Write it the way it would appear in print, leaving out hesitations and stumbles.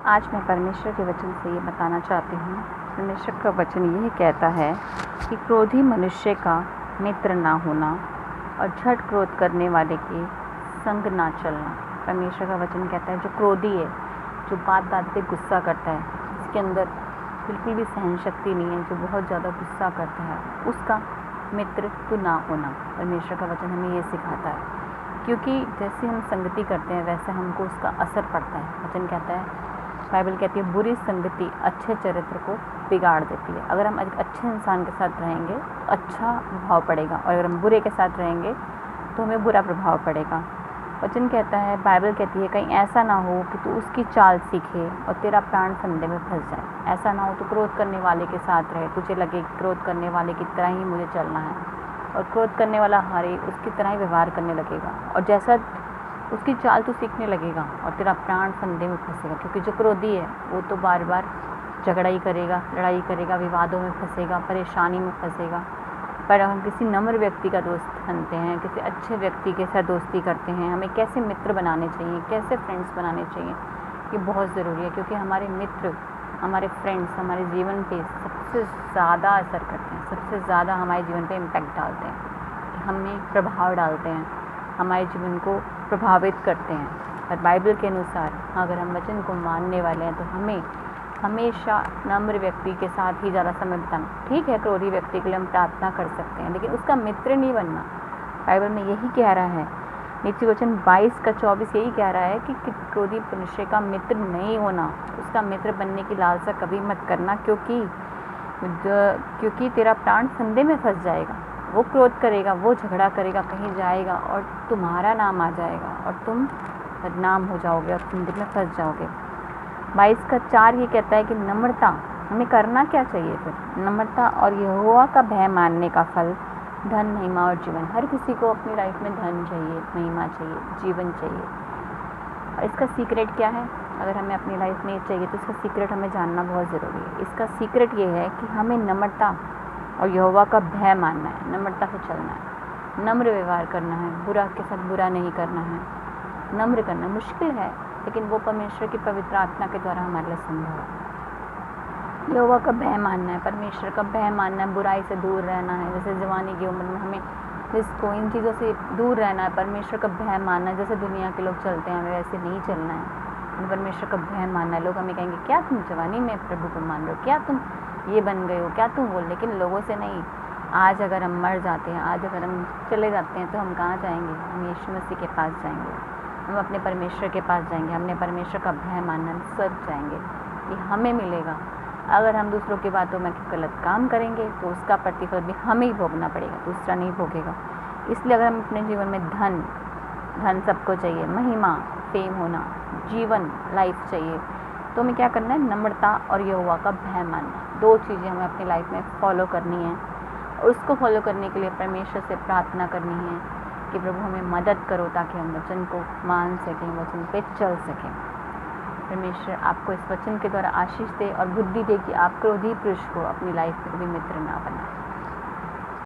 आज मैं परमेश्वर के वचन से ये बताना चाहती हूँ। परमेश्वर का वचन यह कहता है कि क्रोधी मनुष्य का मित्र ना होना और झट क्रोध करने वाले के संग ना चलना। परमेश्वर का वचन कहता है जो क्रोधी है, जो बात बात पे गुस्सा करता है, जिसके अंदर बिल्कुल भी सहन शक्ति नहीं है, जो बहुत ज़्यादा गुस्सा करता है, उसका मित्र तो ना होना। परमेश्वर का वचन हमें ये सिखाता है, क्योंकि जैसे हम संगति करते हैं वैसे हमको उसका असर पड़ता है। वचन कहता है, बाइबल कहती है बुरी संगति अच्छे चरित्र को बिगाड़ देती है। अगर हम एक अच्छे इंसान के साथ रहेंगे तो अच्छा प्रभाव पड़ेगा, और अगर हम बुरे के साथ रहेंगे तो हमें बुरा प्रभाव पड़ेगा। वचन कहता है, बाइबल कहती है कहीं ऐसा ना हो कि तू उसकी चाल सीखे और तेरा प्राण फंदे में फंस जाए। ऐसा ना हो तो क्रोध करने वाले के साथ रहे, तुझे लगे कि क्रोध करने वाले की तरह ही मुझे चलना है, और क्रोध करने वाला हारे उसकी तरह ही व्यवहार करने लगेगा, और जैसा उसकी चाल तू सीखने लगेगा और तेरा प्राण फंदे में फंसेगा। क्योंकि जो क्रोधी है वो तो बार बार झगड़ा ही करेगा, लड़ाई करेगा, विवादों में फंसेगा, परेशानी में फंसेगा। पर हम किसी नम्र व्यक्ति का दोस्त बनते हैं, किसी अच्छे व्यक्ति के साथ दोस्ती करते हैं, हमें कैसे मित्र बनाने चाहिए, कैसे फ्रेंड्स बनाने चाहिए, ये बहुत ज़रूरी है। क्योंकि हमारे मित्र, हमारे फ्रेंड्स हमारे जीवन पे सबसे ज़्यादा असर करते हैं, सबसे ज़्यादा हमारे जीवन पे इम्पैक्ट डालते हैं, हमें प्रभाव डालते हैं, हमारे जीवन को प्रभावित करते हैं। और बाइबल के अनुसार अगर हम वचन को मानने वाले हैं तो हमें हमेशा नम्र व्यक्ति के साथ ही ज़्यादा समय बिताना। ठीक है, क्रोधी व्यक्ति के लिए हम प्रार्थना कर सकते हैं, लेकिन उसका मित्र नहीं बनना। बाइबल में यही कह रहा है, नीति वचन 22:24 यही कह रहा है कि क्रोधी मनुष्य का मित्र नहीं होना, उसका मित्र बनने की लालसा कभी मत करना, क्योंकि तेरा प्राण फंदे में फंस जाएगा। वो क्रोध करेगा, वो झगड़ा करेगा, कहीं जाएगा और तुम्हारा नाम आ जाएगा और तुम बदनाम हो जाओगे और फंदे में फंस जाओगे। 22:4 ये कहता है कि नम्रता, हमें करना क्या चाहिए फिर? नम्रता और यहोवा का भय मानने का फल धन, महिमा और जीवन। हर किसी को अपनी लाइफ में धन चाहिए, महिमा चाहिए, जीवन चाहिए। और इसका सीक्रेट क्या है? अगर हमें अपनी लाइफ में ये चाहिए तो इसका सीक्रेट हमें जानना बहुत ज़रूरी है। इसका सीक्रेट ये है कि हमें नम्रता और यहोवा का भय मानना है, नम्रता से चलना है, नम्र व्यवहार करना है, बुरा के साथ बुरा नहीं करना है। नम्र करना मुश्किल है, लेकिन वो परमेश्वर की पवित्र आत्मा के द्वारा हमारे लिए संभव है। यहोवा का भय मानना है, परमेश्वर का भय मानना है, बुराई से दूर रहना है। जैसे जवानी की उम्र में हमें जिसको इन चीज़ों से दूर रहना है, परमेश्वर का भय मानना है। जैसे दुनिया के लोग चलते हैं हमें वैसे नहीं चलना है, हमें परमेश्वर का भय मानना है। लोग हमें कहेंगे क्या तुम जवानी में प्रभु को मान रहे हो, क्या तुम ये बन गए हो, क्या तुम बोल, लेकिन लोगों से नहीं। आज अगर हम मर जाते हैं, आज अगर हम चले जाते हैं तो हम कहाँ जाएंगे? हम यीशु मसीह के पास जाएंगे, हम अपने परमेश्वर के पास जाएंगे। हमने परमेश्वर का भय मानना, हम स्वर्ग जाएंगे, ये हमें मिलेगा। अगर हम दूसरों की बातों में गलत काम करेंगे तो उसका प्रतिफल भी हमें ही भोगना पड़ेगा, दूसरा नहीं भोगेगा। इसलिए अगर हम अपने जीवन में धन सबको चाहिए, महिमा, फेम होना, जीवन, लाइफ चाहिए, तो हमें क्या करना है? नम्रता और यहोवा का भय मानना। 2 चीज़ें हमें अपनी लाइफ में फॉलो करनी है, और उसको फॉलो करने के लिए परमेश्वर से प्रार्थना करनी है कि प्रभु हमें मदद करो ताकि हम वचन को मान सकें, वचन पे चल सकें। परमेश्वर आपको इस वचन के द्वारा आशीष दे और बुद्धि दे कि आप क्रोधी पुरुष को अपनी लाइफ में कभी मित्र ना बनाएं।